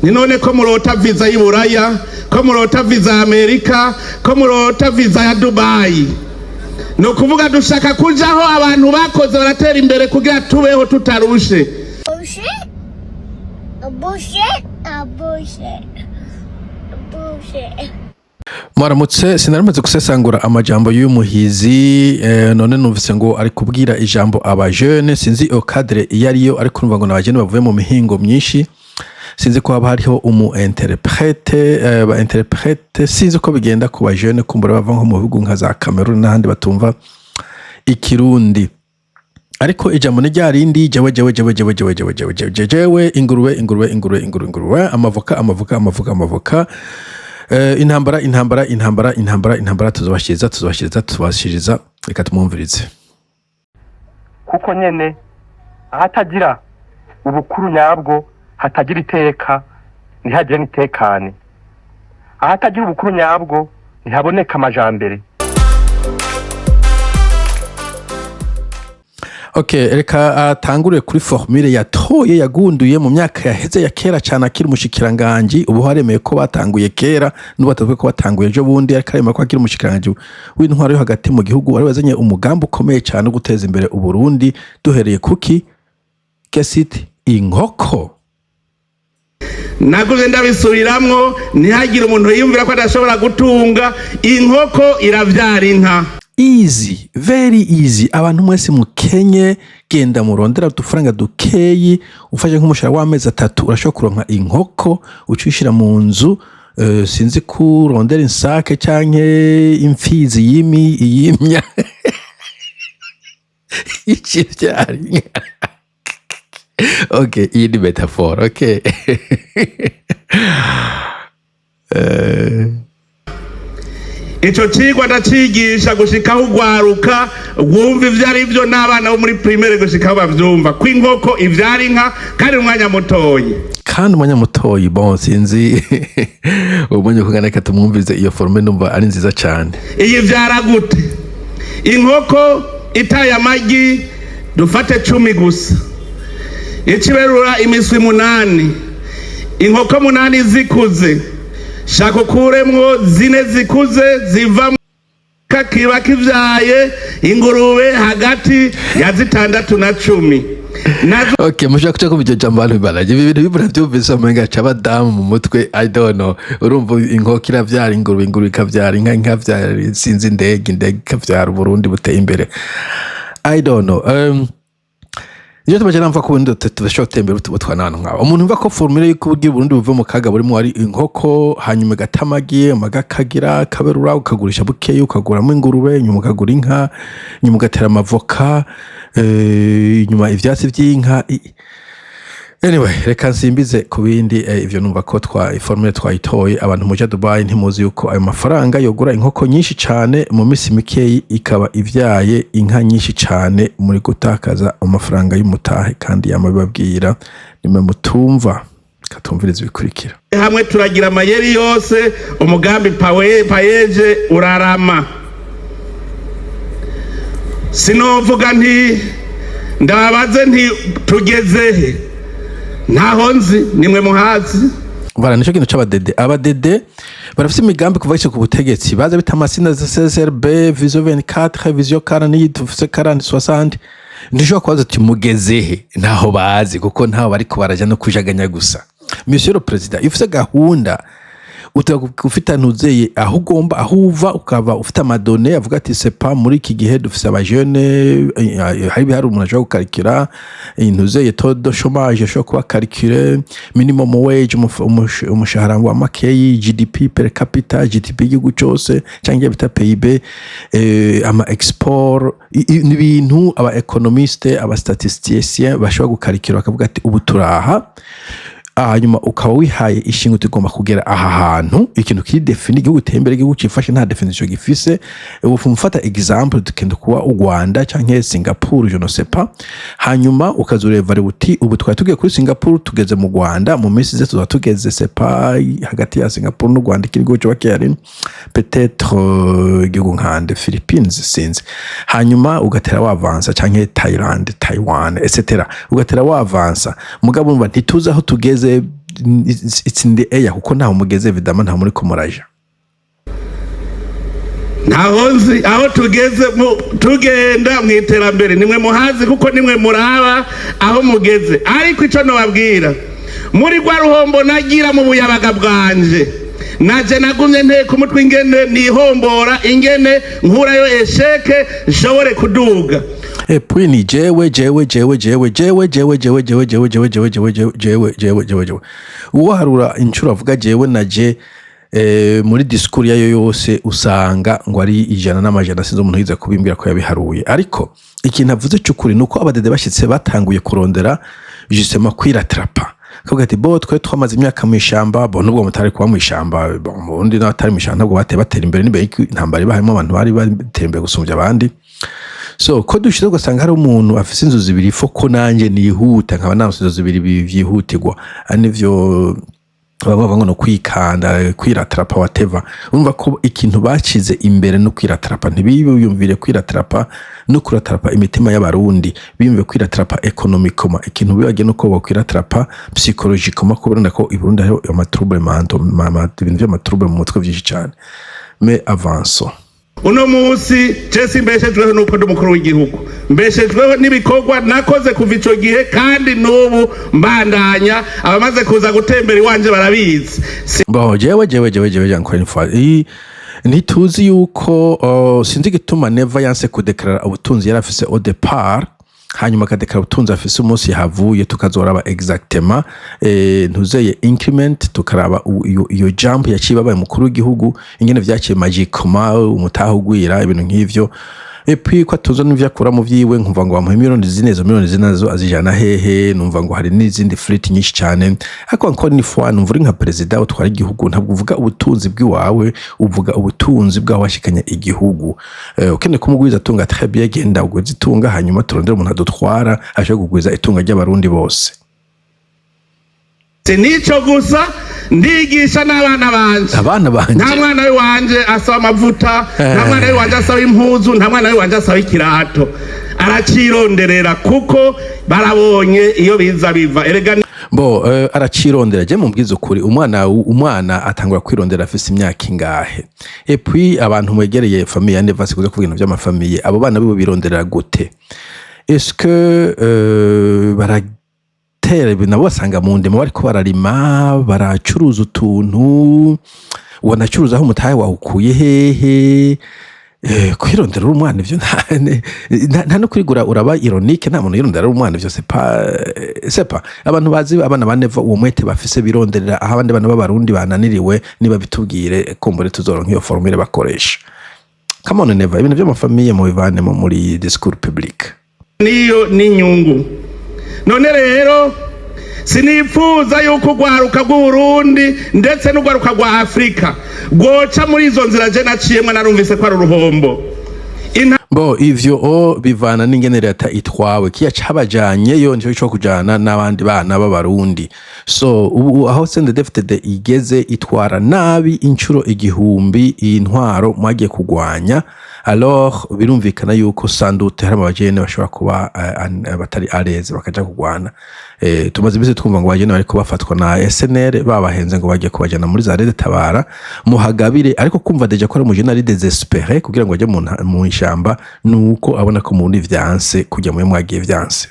ni none ko murota visa y'Iburaya, ko murota visa Amerika, ko murota visa ya Dubai. No kuvuga dushaka kujaho abantu bakoze baratera imbere kugira tubeho tutarushe. Mwaramutse sinaramaze gusesangura amajambo y'umuhizi none numvise ngo ari kubwira ijambo abajeune sinzi au cadre yariyo ariko numva ngo n'abajene bavuye mu mihingo myinshi sinzi ko haba hariho umu interprète ba interprète sinzi ko bigenda ku bajeune kumbura bava nko mu bihugu nka za Cameroon n'ahandi batumva ikirundi ariko ijambo n'ryarindi jewe ingurube amavoka intambara tuzobashiriza reka tumwumvirize kuko nyene ahatagira ubukuru nyabwo hatagira iteka ntihagire nitekane ahatagira ubukuru nyabwo ntihaboneka amajambere. Okay, reka atangure kuri Formule yatoye yagunduye mu myaka yaheze ya kera cyane akiri umushikiranganje ubu haremeye ko batanguye kera n'ubatazwe ko batanguye ejo bundi ariko arema ko akiri umushikiranganje w'intwaro yo hagati mu gihugu wari wazanye umugambi ukomeye cyane guteza imbere uburundi duhereye kuki kesiti inkoko. Naguze ndabisubiramwo ntihagire umuntu yiyumvira ko adashobora gutunga inkoko iravyara inka. Easy, very easy. Abantu mwese mukenye genda murondera udufaranga dukeyi ufashe nk'umushahara w'amezi 3 urashobora kuronka inkoko ucishira mu nzu sinzi kurondera insake canke imfizi yimya ikivyari. Okay, iyi ni metaphor, okay. Ico cigwa ndacigisha gushika ugwaruka gwumva ivyo ari byo n'abana bo muri primaire gushika bavyumva ko inkoko ivyara inka kandi umwanya mutoyi bon sinzi umunye kugana ka tumwumvize iyo forme numva ari nziza cyane. Iyi vyara gute? Inkoko itaye amagi dufate 10 gusa ikiberura imiswi 8 inkoko 8 zikuze shaka kuremwo 4 zikuze ziva kakiba kivyaye ingurube hagati ya 6 na 10. Okay, mushaka kuca kubije jambo abantu baraje ibintu bibura byumvise amenga cabadamu mu mutwe I don't know urumva inkoko iravyara ingurube ikavyara inka vyara sinzi indege ikavyara Burundi buteye imbere I don't know. Iyo tumajana mva ko wenda tudashobora gutembera utubutwana abantu nk'abo umuntu umva ko formule y'uko ubugira Burundi buve mu kaga burimo ari inkoko hanyuma gatamagi amagakagira kaberura ukagurisha bukeyi ukaguramo ingurube nyuma ukagura inka nyuma ugatera amavoka nyuma ivyatsi vy'inka. Anyway, reka nsimbize ku bindi ivyo numva ko formule twayitoye abantu muja Dubai ntimuzi yuko ayo mafaranga yogura inkoko nyinshi cyane mu misi mikeyi ikaba ivyaye inka nyinshi cyane muri gutakaza amafaranga y'umutahe kandi yamababwira nimwe mutumva katumviriza bikurikira. Hamwe turagira amayeri yose umugambi payeje urarama. Sinovuga nti ndababaze nti tugezehe ntaho nzi nimwe muhazi bara nico kintu c'abadede abadede barafite imigambi kuva ku butegetsi baza bita amasina za CSRB vision 24 vision 40 tufise 40 ndijo kwaza timugezehe ntaho bazi kuko ntaho bariko baraja no kujaganya gusa. Monsieur le Président ifise gahunda utagufita ntuzeye aho ugomba aho uva ukaba ufite amadone avuga ati c'est pas muri iki gihe dufise abajeune hari umuntu aje gukarikira intuzeye taux de chômage ashobora kuba calculer minimum wage umushahara wa makeyi GDP per capita GDP y'igihugu cyose cyangwa bita PIB ama export n'ibintu aba economiste aba statisticiens bashobora gukarikira bakavuga ati ubu turaha hanyuma ukaba wihaye ishingo tugomba kugera aha hantu ikintu kiri defini igihugu tembere igihugu cifashe nta definition gifise ubu mufata example tukenda kuwa u Rwanda canke Singapore je ne sais pas hanyuma ukazureva uti ubu twari tugiye kuri Singapore tugeze mu Rwanda mu minsi ze tuzatugeze c'est pas hagati ya Singapore n'u Rwanda ikigo cyo bakiyari peut-être igihugu nkande Philippines sinzi hanyuma ugatera wavansa canke Thailand Taiwan etc ugatera wavansa mugabo mba ntituza aho tugeze it's in the air kuko ntaho mugeze evidama ntaho muri kumuraja ntaho nzi aho tugeze tugenda mu iterambere nimwe muhazi kuko nimwe muraba aho mugeze ariko ico no babwira muri gwa ruhombo nagira mu buyabaga bwanje naje nagumye nteko umutwe ingene nihombora ingene nkurayo esheke nshobore kuduga puis ni jewe uwo harura inshuro avuga jewe naje muri diskuri yayo yose usanga ngo ari 100 sinzo umuntu yiza kubimbwira ko yabiharuye ariko ikintu avuze cyukuri nuko abadede bashyitse batanguye kurondera justement kwiratrapa kavuga ati bo twe twamaze imyaka mu ishamba bo nubwo mutari kuba mu ishamba bo undi natari mu ishamba ntabwo batera imbere nibe intambara bahimo abantu bari batera imbere gusumbya abandi so ko dushize ugasanga hari umuntu afise inzu zibiri foko nanje nihuta nkaba namusizo zibiri byihutirwa anivyo baba ngo no kwikanda kwiratrapa whatever umva ko ikintu bacize imbere no kwiratrapa ntibiyumvire kwiratrapa no kuratrapa imitima y'abarundi biyumve kwiratrapa economicoma ikintu bibage no ko bakwiratrapa psychologicoma ko burunda ko iburundi hari amatrouble ibintu by'amatrouble mu mutwe byinshi cyane mais avançons uno munsi Jesse mbeshejweho nuko ndumukuru w'igihugu mbeshejweho nibikorwa nakoze kuva ico gihe kandi nubu mbandanya abamaze kuza gutembera iwanje barabizi bo jewe encore une fois ntituzi yuko sinzi gituma Neva yanse kudeklara ubutunzi yarafise au départ hanyuma akadeklara ubutunzi afise umunsi havuye tukazoraba exactement ntuzeye increment tukaraba iyo jump yaciye babaye mukuru w'igihugu ingene vyaciye magicoma umutahugwira ibintu nk'ivyo et puis kwa tuzo n'ivyakura mu vyiwe nkumva ngo bamuhe miliyoni zinezo azijana hehe numva ngo hari n'izindi fleet nyinshi cyane ariko encore une fois numva nka president utwara igihugu ntabwo uvuga ubutunzi bw'iwawe uvuga ubutunzi bw'awashikanya igihugu ukene kumugwiza tunga très bien genda ugwiza itunga hanyuma turondera umuntu adutwara aje kugwiza itunga ry'abarundi bose nico gusa ndigisha n'abana banje nta mwana wanje asaba amavuta nta mwana wanje asaba impuzu nta mwana wanje asaba ikirato aracironderera kuko barabonye iyo biza biva erega bo aracirondera je mumbwiza ukuri umwana atangura kwirondera afise imyaka ingahe et puis abantu mwegereye famille ya Neva sikuze kuvuga ibintu by'amafamiye abo bana bibo bironderera gute est-ce que nabo basanga mu ndimo bariko bararima baracuruza utuntu wanacuruza aho umutahe wahukuye hehe kwirondera umwana ivyo nta no kwigura uraba ironique nta muntu yirondera umwana ivyo c'est pas abantu bazi abana baneva uwo mwete bafise bironderera aho abandi bana b'abarundi bananiriwe niba bitubwire kumbure tuzoronka iyo formule bakoresha come on Neva ibintu by'amafamiye mu bivane muri discours public niyo n'inyungu none rero sinipfuza yuko ugwaruka rw'Uburundi ndetse n'ugwaruka rwa Afrika goca muri izo nzira je naciyemwe narumvise ko ari uruhombo bo ivyo bivana n'ingene leta itwawe kiya cabajanye yo nico cyo kujana n'abandi bana b'abarundi so ubu aho CNDD-FDD igeze itwara nabi incuro igihumbi intwaro mwagiye kugwanya alors birumvikana yuko sandute hari abajene bashobora kuba batari areze bakaja kugwana tumaze bise twumva ngo bajene bariko bafatwa na SNL babahenze ngo bagiye kubajana muri za rede tabara muhagabire ariko kumva deja ko ari umujene ari désespéré kugira ngo aje mu ishamba nuko abona ko muri vyanse kujya mu mwagiye vyanse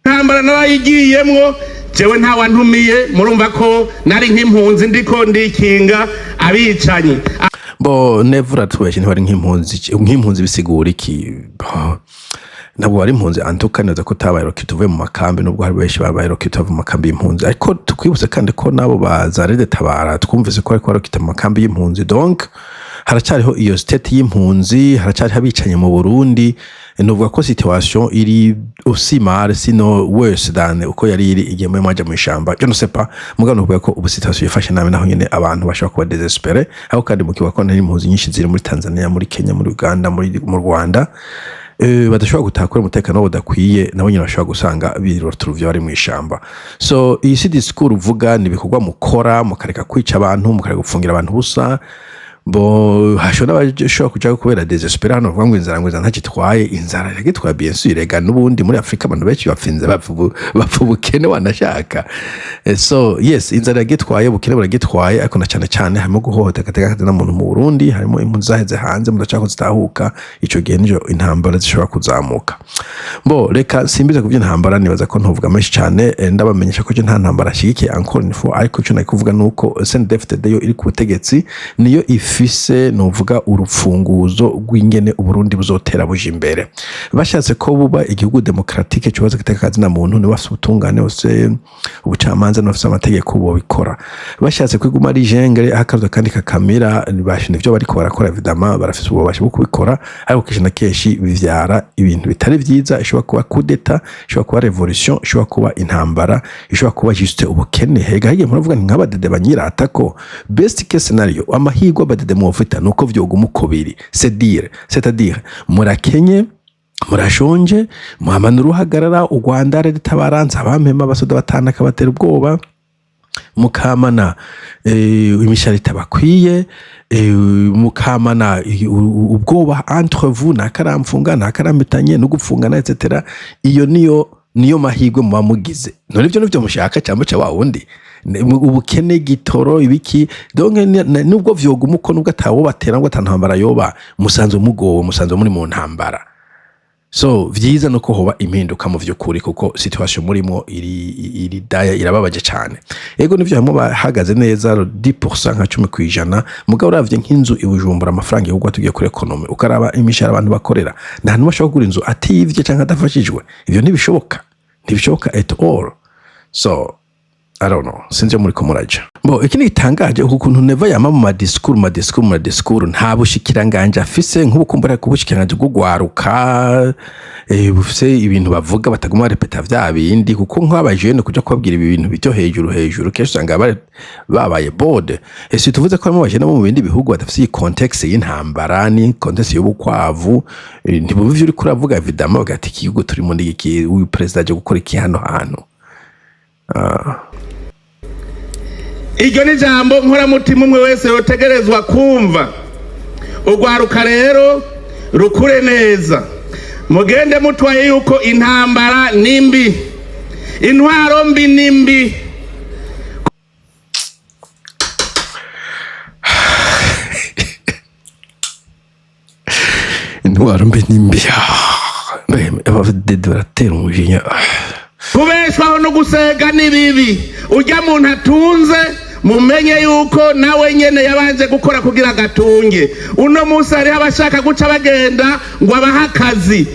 ntambara narayigiyemwo jewe nta wantumiye murumva ko nari nk'impunzi ndiko ndikinga abicanyi bo Neva tweshe ntibari nk'impunzi bisigura iki nabwo bari impunzi antukaneza ko tabaye rokituve mu makambi nubwo hari benshi babaye rokituve mu makambi y'impunzi ariko tukwibutse kandi ko nabo bazarede tabara twumvise ko ariko rokita mu makambi y'impunzi donc haracyariho iyo state y'impunzi haracyari habicanye mu Burundi nuvuga ko situation iri aussi mal sino worse than uko yari iri igiye mu mwaje mu ishamba je ne sais pas mugano nuvuga ko ubu situation yifashe nabi naho nyene abantu bashaka kuba désespéré aho kandi mukiwa ko ntari impunzi nyinshi ziri muri Tanzania muri Kenya muri Uganda mu Rwanda badashobora gutakura umutekano budakwiye nabo nyine bashobora gusanga birotuvyo bari mu ishamba so iyi si discours uvuga ni bikorwa mukora mukareka kwica abantu mukareka gufungira abantu busa bo hashobora bashobora kuja kubera desespera hano vuga ngo inzara ntagitwaye inzara iragitwaye bien sûr rega n'ubundi muri Afrika abantu benshi bapfinze bapfu bukene wanashaka so yes inzara iragitwaye ubukene buragitwaye ariko na cyane harimo guhohota gateka na muntu mu Burundi harimo impunzi zaheze hanze mudashaka zitahuka ico gihe nijo intambara zishobora kuzamuka bo reka simbize kuvye intambara nibaza ko ntuvuga menshi cyane ndabamenyesha ko nta ntambara shigikiye encore une fois ariko cyo nakuvuga nuko SNDFTD yo iri ku butegetsi niyo ifise novuga urufunguzo rw'ingene Uburundi buzotera buje imbere bashatse ko buba igihugu demokratike cyobaza gateka na muntu ni bafite ubutungane bose ubucamanza n'abafite amategeko bo bikora bashatse kwiguma ari jengere akazo kandi kakamira bashine ivyo bariko barakora evidama barafite ububasha bwo kubikora ariko kenshi na kenshi bivyara ibintu bitari vyiza ishobora kuba coup d'etat ishobora kuba revolution ishobora kuba intambara ishobora kuba juste ubukene hega hiye muravuga ni nk'abadede banyirata ko best case scenario amahirwe abadede mu ufita nuko vyoguma ukobiri c'est-à-dire murakenye murashonje muhamana uruhagarara u Rwanda ritabaranza abampema basoda batana kabatera ubwoba mukamana imisharita bakwiye mukamana ubwoba entre vous nakaramfunga nakaramitanye no gupfungana etc iyo niyo mahirwe muba mugize none ivyo nivyo mushaka cyangwa cya wundi ubukene gitoro ibiki donc nubwo vyoguma uko nubwo atawo batera ngo atantambara yoba musanze mugowe musanze muri mu ntambara so vyiza no ko hoba impinduka mu vyukuri kuko situation murimo iri daya irababaje cyane ego nivyo hamwe bahagaze neza 10% nka 10% mugabo uravye nk'inzu ibujumbura amafaranga y'ugwa tugiye kuri economy ukaraba imishara abantu bakorera nta numwe ashobora kugura inzu ativye canke adafashijwe ivyo ntibishoboka at all so I don't know sinje muri ko muraja bo ikindi gitangaje ukuntu Neva yama mu madiscours nta bushikiranganje afise nk'ubukumbura kubushikiranganje gugwaruka bufise ibintu bavuga bataguma repeta vya bindi kuko nk'abajene kuja kubabwira ibintu bito hejuru kesho sanga babaye board ese tuvuze ko mu bajene mu bindi bihugu badafise context y'intambara ni context y'ubukwavu ntibuvye uri kuravuga evidama bagati igihugu turi mu ndiki uyu president aje gukora iki hano iryo ni jambo nkoramutima umwe wese yotegerezwa kumva urwaruka rero rukure neza mugende mutwaye yuko intambara nimbi intwaro mbi nimbi intwaro mbi nimbi abadede baratera umujinya kubeshwaho no gusega nibibi ujya muntu atunze mumenye yuko nawe nyene yabanje gukora kugira gatunge uno musi ari abashaka guca bagenda ngo abahakazi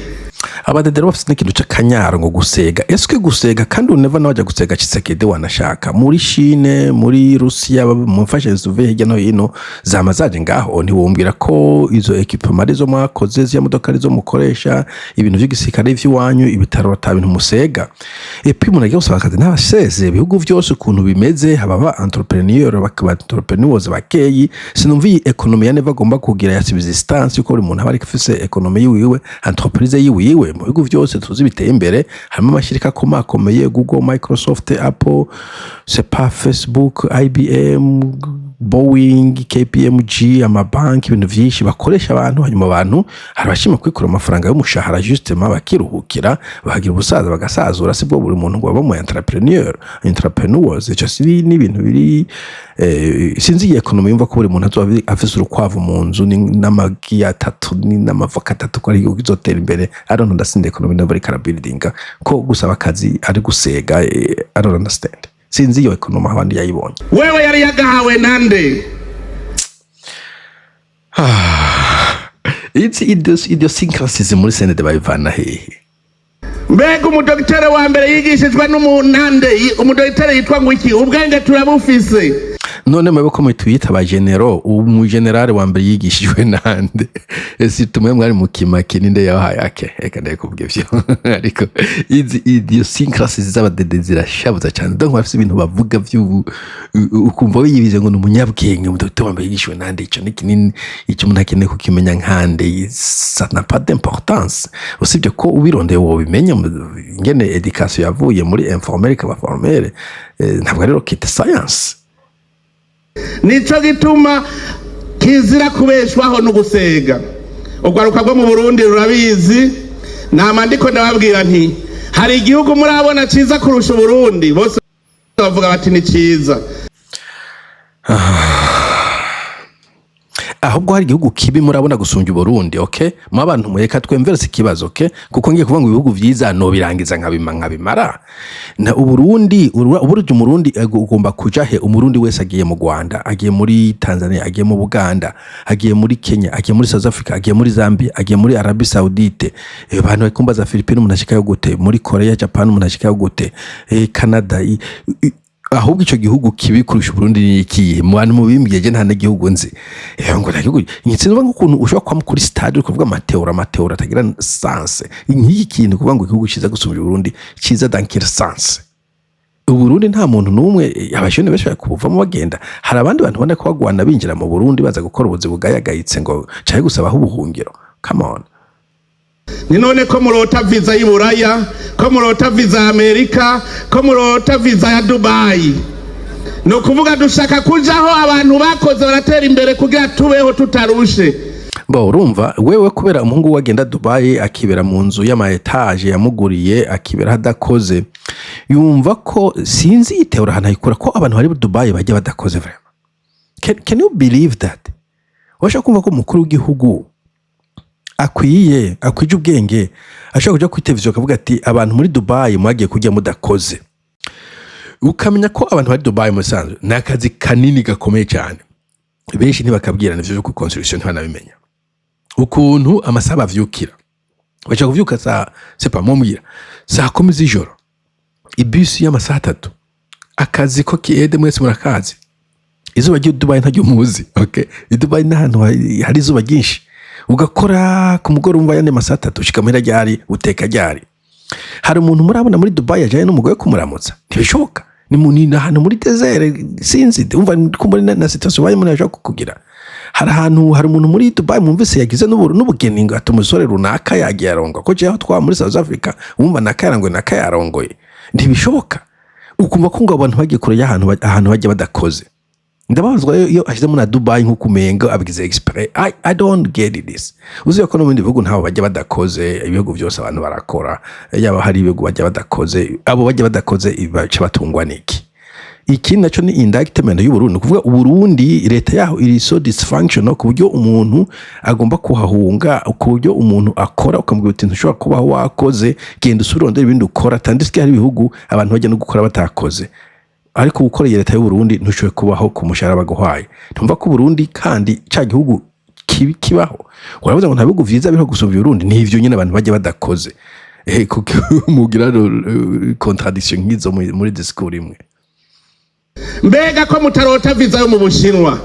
abadedero bafite n'ikintu cy'akanyaro ngo gusega eske gusega kandi uneva nabaje gusega Tshisekedi wanashaka muri Chine muri Russia mufashe zuve hirya no hino zamazaje ngaho ntiwombwira ko izo equipment zo mwakoze zya modoka zo mukoresha ibintu by'igisirikare vy'iwanyu ibitaro batabintu musega epi munagiye usabakaze n'abaseze bihugu vyose ukuntu bimeze hababa entrepreneurs bakeyi sinumva iyi economy ya Neva agomba kugira ya subsistance uko buri muntu aba ari afise economy yiwe entreprise yiwe mu bihugu vyose tuzi biteye imbere harimo amashirika akomeye Google Microsoft Apple sepa Facebook IBM Boeing KPMG amabanki ibintu vyinshi bakoresha abantu hanyuma abantu harabashima kwikura amafaranga y'umushahara justement bakiruhukira bahagira ubusaza bagasazura sibwo buri muntu ngo baba entrepreneurs icyo si n'ibintu biri sinzi iyi economy yumva ko buri muntu azoba afise urukwavu mu nzu n'amagi 3 n'amavoka 3 ko ari izotera imbere I don't understand economy never can building ko gusaba akazi ari gusega I don't understand sinzi iyo economy abandi yayibonye wewe yari yagahawe nande it's idiosyncrasies muri senede bayivana hehe mbega umudokiteri wa mbere yigishijwe n'umunande umudokiteri yitwa ngo iki ubwenge turabufise none mwebwe ko mwitwita ba general umu general wa mbere yigishijwe nande ese tumwe mwari mu kimaki ninde yahaye ake eka ndakubwiye vyo ariko izi idiosyncrasies z'abadede zirashabuza cyane donc bafite ibintu bavuga vyo ukumva wiyibize ngo n'umunyabwenge umudokiteri wa mbere yigishijwe nande ico nikinini icyo umuntu akeneye kukimenya nkande ça n'a pas d'importance usibye ko ubirondeye wo bimenya ngene education yavuye muri informel ka formel ntabwo rero kite science nico gituma kizira kubeshwaho no gusega. Urwaruka rwo mu Burundi rurabizi, nama ndiko ndababwira nti hari igihugu murabona ciza kurusha Burundi, bose bavuga bati ni ciza. Ahubwo hari igihugu kibi murabona gusumbya Burundi, okay? Mu abantu mureka twemverse ikibazo, okay? Kuko ngiye kuvuga ngo ibihugu vyiza no birangiza nkabimara. Na Uburundi, uburyo umurundi ugomba kuja he? Umurundi wese agiye mu Rwanda, agiye muri Tanzania, agiye mu Buganda, agiye muri Kenya, agiye muri South Africa, agiye muri Zambia, agiye muri Arabie Saoudite. Abantu bakumbaza Philippines munashikayo gute? Muri Korea, Japan munashikayo gute? Canada. Ahubwo ico gihugu kibi kurusha Burundi ni iki? Mu bantu mubimbiye nta n'igihugu nzi. Ngo nagihugu nyitsinwa nk'ukuntu ushobora kwa kuri stade kuvuga amateora atagira sense. Nk'iki kintu kuvuga ngo igihugu ciza gusubira Burundi ciza dankira sense. Burundi nta muntu numwe abashone bashaka kubuvamo bagenda. Hari abandi bantu bane ko bagwana binjira mu Burundi baza gukora ubuzi bugayagayitse ngo caye gusaba ubuhungiro. Come on. Ni none ko murota visa y'Iburaya, ko murota visa Amerika, ko murota visa ya Dubai. No kuvuga dushaka kujaho abantu bakoze baratera imbere kugira tubeho tutarushe. Urumva wewe kubera umuhungu wagenda Dubai akibera mu nzu y'ama etage yamuguriye akibera hadakoze, yumva ko sinzi iteura hanayikura ko abantu bari Dubai bajya badakoze vraiment. Can you believe that? Washa kumva ko mukuru w'igihugu akwije ubwenge ashaka kuja ku televiziyo akavuga ati abantu muri Dubai mwagiye kujya mudakoze. Ukamenya ko abantu bari Dubai musanzwe nakazi kanini gakomeye cyane, benshi ntibakabwirana ivyo ku constitution ntibanabimenya ukuntu amasaba avyukira. Bacha kuvyuka sepa momwira saa 10 z'ijoro, ibisi y'amasaha 3, akazi ko kiede mwese murakazi. Izuba ryo Dubai ntajyo muzi, okay? Dubai n'ahantu hari izuba ryinshi, ugakora ku mugoro umva yane masaha 3 shikamira ryari uteka ryari. Hari umuntu murabona muri Dubai yajaye n'umugore kumuramutsa, ntibishoboka. Ni munina hano muri desert sinzi umva kumbona na situation baye muri yaje kukugira. Hari umuntu muri Dubai mumvise yagize n'ubugeni ngo atumusore runaka yagiye arongwa ko je aho twa muri South Africa umva nakayarangwe nakayarongoye. Ntibishoboka. Ukumva ko ngo abantu bagiye kure y'ahantu bajya badakoze. Ndabazwa yo ashize muri Dubai nkukumenga abigize expert. I don't get this. Uziye ko no bindi bihugu ntaho bajya badakoze, ibihugu byose abantu barakora. Yaba hari ibihugu bajya badakoze, abo bajya badakoze ibaca batungwa niki. Iki naco ni indictment y'u Burundi, kuvuga Burundi leta yaho iri so dysfunctional ku buryo umuntu agomba kuhahunga, ku buryo umuntu akora ukamubwira uti ntushobora kuba wakoze genda usubirondera ibindi ukora, tandisike hari ibihugu abantu bajya no gukora batakoze. Ariko gukorera leta y'u Burundi ntushoboye kubaho ku mushahara baguhaye. Tumva ko Burundi kandi ca gihugu kibaho. Uravuze ngo nta bihugu vyiza biriho gusubira Burundi, ni ivyo nyine abantu bajya badakoze. Kuko mugira contradiction nk'izo muri discours imwe. Mbega ko mutarota visa yo mu Bushinwa.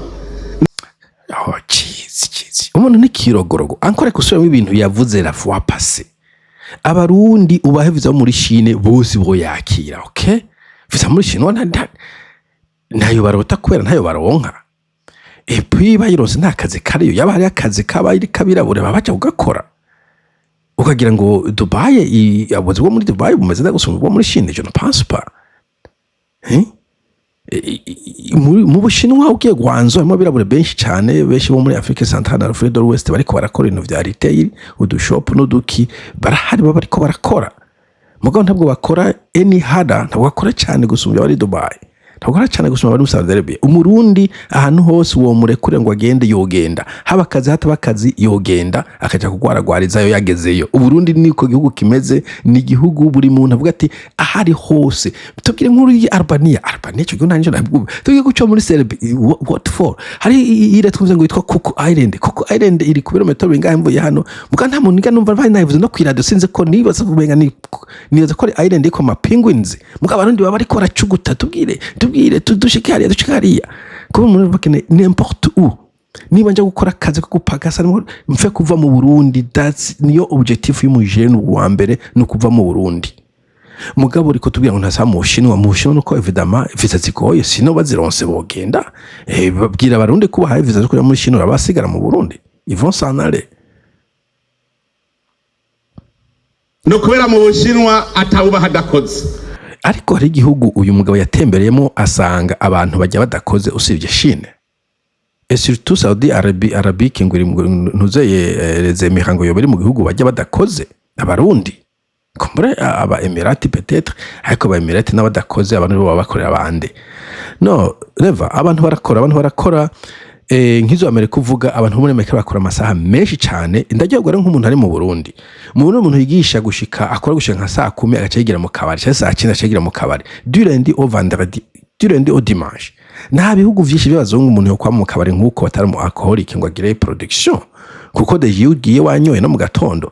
Cheese. Umuntu ni kirogorogo. Ankore kusubira ibintu yavuze la fois passée. Abarundi ubahe visa yo muri Chine bose bo yakira, okay? Visa muri Chine ntayo barota kubera ntayo baronka. Puis bayirose nta kazi kariyo, yaba hari akazi kabayiri kabirabure babaca ugakora. Ukagira ngo Dubai abuze muri Dubai bumeze ndagusumba muri Chine, je ne pense pas. Mu Bushinwa ugiye gwanzo harimo birabure benshi cyane, benshi bo muri Afrique Centrale na Afrique de l'Ouest bariko barakora ibintu vya retail, udushop n'uduki barahari bariko barakora. Mugabo ntabwo bakora any harder, ntabwo bakora cyane gusumba bari Dubai, ntabwo bakora cyane gusumba bari Saudi Arabia. Umurundi ahantu hose uwo murekure ngo agende yogenda, haba akazi hataba akazi yogenda akaja kugwaragwarizayo yagezeyo. Uburundi niko gihugu kimeze, ni gihugu buri muntu avuga ati ahari hose. Tubwire nkuru ya Albania cyo gyo nanje nabwo tugiye guca muri Serbia, what for? Hari ire twumve ngo yitwa Cook Island iri ku birometero bingahe mvuye hano, muga nta muntu ngiye numva nayivuze no kwirado, sinze ko nibaza kubenga nibaza ko island iko ma penguins, muga abarundi baba ariko baracuguta. Tubwire dushikariya kuba umuntu bakene n'importe où. Niba nje gukora akazi ko gupagasa mfe kuva mu Burundi, that's niyo objective y'umujene wa mbere no kuva mu Burundi. Mugabo uriko tubwira ngo ntasa mu Bushinwa nuko evidama visa zikoye sino bazironse bogenda. Babwira abarundi kuba haye visa zo kujya muri Chine abasigara mu Burundi ils vont s'en aller. No kubera mu Bushinwa atawuba hadakoze. Ariko hari igihugu uyu mugabo yatembereyemo asanga abantu bajya badakoze usibye Chine. et surtout Saudi Arabique ngo ntuzeye les Emirats ngo yobari mu gihugu bajya badakoze abarundi kumbure aba Emirati peut-être ariko aba Emirati n'abadakoze abantu bo bakorera abande no Neva abantu barakora nk'izo Amerika uvuga abantu muri Amerika bakora amasaha menshi cyane ndagiye gukora nk'umuntu ari mu Burundi umuntu yigisha gushika akora gushika nka saa 10 agacagira mu kabari cyangwa saa 9 agacagira mu kabari du lundi au vendredi du lundi au dimanche nta bihugu vyinshi bibazungu umuntu yo kwa mu kabari nk'uko batari mu alcoholic ngo agire production kuko deje ugiye wanyoye no mu gatondo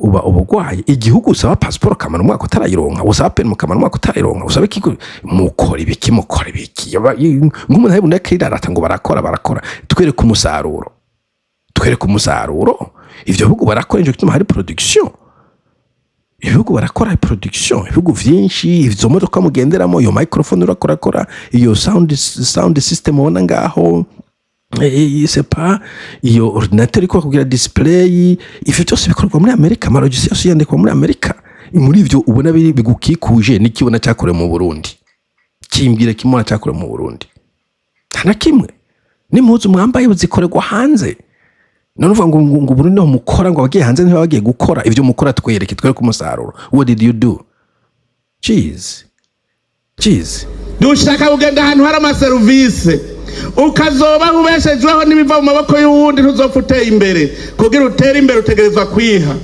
uba ubugwaye igihugu usaba passport kamara umwaka utarayironka usaba pen mu kamara umwaka utarayironka usaba iki mukora ibiki nk'umuntu ari bune kirarata ngo barakora twereke umusaruro ivyo bihugu barakora injo kituma hari production ibihugu barakora production ibihugu vyinshi izo modoka mugenderamo iyo microphone urakora iyo sound system ubona ngaho c'est pas iyo ordinateur iko kugira display ivyo cyose bikorwa muri Amerika amalogisi yose yandikwa muri Amerika muri ivyo ubona bigukikuje nikibona cyakore mu Burundi kimbire kimona cyakore mu Burundi nta kimwe n'impuzu mwambaye uzikorerwa hanze none uvuga ngo Burundi no mukora ngo abagiye hanze ntibagiye gukora ivyo mukora twereke umusaruro what did you do cheese dushaka kugenda ahantu hari amaserivisi ukazoba ubeshejweho n'ibiva mu maboko y'uwundi ntuzopfa uteye imbere kugira utere imbere utegerezwa kwiha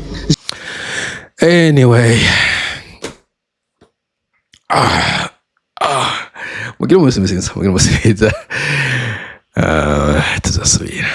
anyway mugire umunsi mwiza tuzasubira